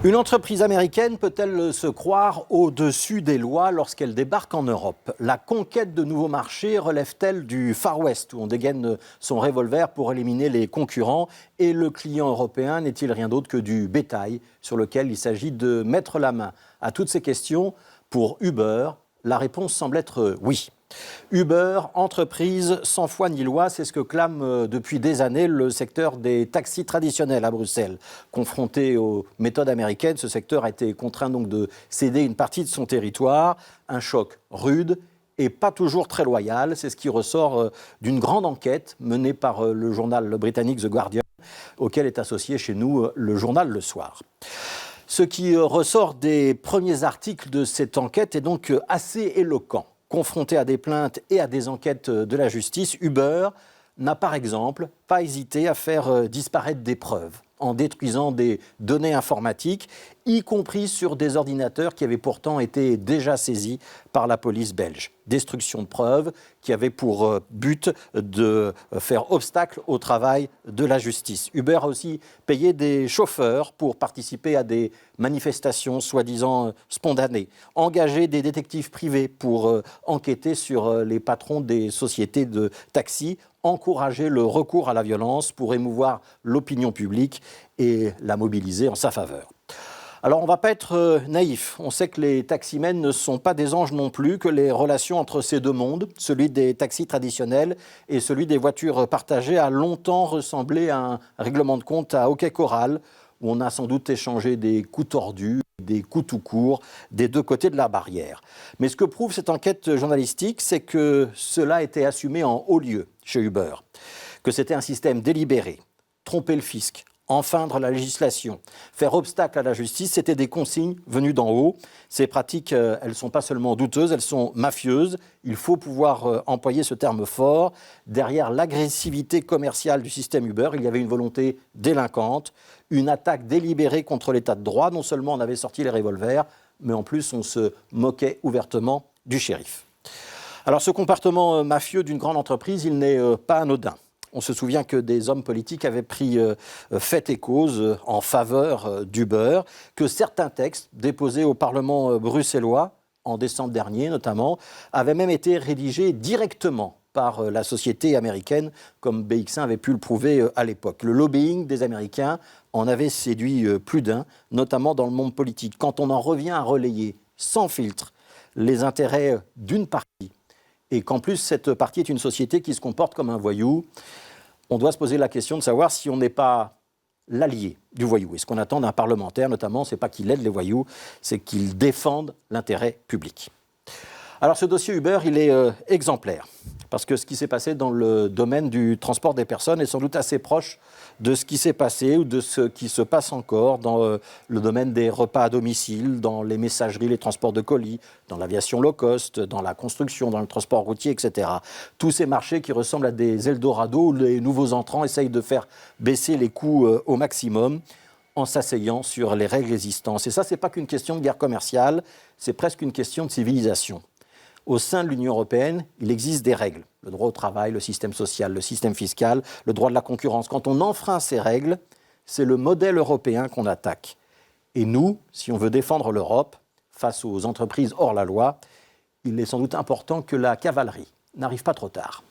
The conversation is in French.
Une entreprise américaine peut-elle se croire au-dessus des lois lorsqu'elle débarque en Europe? La conquête de nouveaux marchés relève-t-elle du Far West, où on dégaine son revolver pour éliminer les concurrents? Et le client européen n'est-il rien d'autre que du bétail sur lequel il s'agit de mettre la main? À toutes ces questions, pour Uber, la réponse semble être oui. Uber, entreprise sans foi ni loi, c'est ce que clame depuis des années le secteur des taxis traditionnels à Bruxelles. Confronté aux méthodes américaines, ce secteur a été contraint donc de céder une partie de son territoire. Un choc rude et pas toujours très loyal. C'est ce qui ressort d'une grande enquête menée par le journal britannique The Guardian, auquel est associé chez nous le journal Le Soir. Ce qui ressort des premiers articles de cette enquête est donc assez éloquent. Confronté à des plaintes et à des enquêtes de la justice, Uber n'a par exemple pas hésité à faire disparaître des preuves en détruisant des données informatiques, y compris sur des ordinateurs qui avaient pourtant été déjà saisis par la police belge. Destruction de preuves qui avait pour but de faire obstacle au travail de la justice. Uber a aussi payé des chauffeurs pour participer à des manifestations soi-disant spontanées, engagé des détectives privés pour enquêter sur les patrons des sociétés de taxi, encourager le recours à la violence pour émouvoir l'opinion publique et la mobiliser en sa faveur. Alors on ne va pas être naïf, on sait que les taximens ne sont pas des anges non plus, que les relations entre ces deux mondes, celui des taxis traditionnels et celui des voitures partagées, a longtemps ressemblé à un règlement de compte à hockey choral, où on a sans doute échangé des coups tordus, des coups tout courts, des deux côtés de la barrière. Mais ce que prouve cette enquête journalistique, c'est que cela a été assumé en haut lieu chez Uber, que c'était un système délibéré, tromper le fisc, enfreindre la législation, faire obstacle à la justice, c'était des consignes venues d'en haut. Ces pratiques, elles ne sont pas seulement douteuses, elles sont mafieuses. Il faut pouvoir employer ce terme fort. Derrière l'agressivité commerciale du système Uber, il y avait une volonté délinquante, une attaque délibérée contre l'état de droit. Non seulement on avait sorti les revolvers, mais en plus on se moquait ouvertement du shérif. Alors ce comportement mafieux d'une grande entreprise, il n'est pas anodin. On se souvient que des hommes politiques avaient pris fait et cause en faveur d'Uber, que certains textes déposés au Parlement bruxellois, en décembre dernier notamment, avaient même été rédigés directement par la société américaine, comme BX1 avait pu le prouver à l'époque. Le lobbying des Américains en avait séduit plus d'un, notamment dans le monde politique. Quand on en revient à relayer sans filtre les intérêts d'une partie, et qu'en plus cette partie est une société qui se comporte comme un voyou, on doit se poser la question de savoir si on n'est pas l'allié du voyou. Et ce qu'on attend d'un parlementaire, notamment, ce n'est pas qu'il aide les voyous, c'est qu'il défende l'intérêt public. Alors ce dossier Uber, il est exemplaire, parce que ce qui s'est passé dans le domaine du transport des personnes est sans doute assez proche de ce qui s'est passé ou de ce qui se passe encore dans le domaine des repas à domicile, dans les messageries, les transports de colis, dans l'aviation low cost, dans la construction, dans le transport routier, etc. Tous ces marchés qui ressemblent à des Eldorado où les nouveaux entrants essayent de faire baisser les coûts au maximum en s'asseyant sur les règles existantes. Et ça, ce n'est pas qu'une question de guerre commerciale, c'est presque une question de civilisation. Au sein de l'Union européenne, il existe des règles. Le droit au travail, le système social, le système fiscal, le droit de la concurrence. Quand on enfreint ces règles, c'est le modèle européen qu'on attaque. Et nous, si on veut défendre l'Europe face aux entreprises hors la loi, il est sans doute important que la cavalerie n'arrive pas trop tard.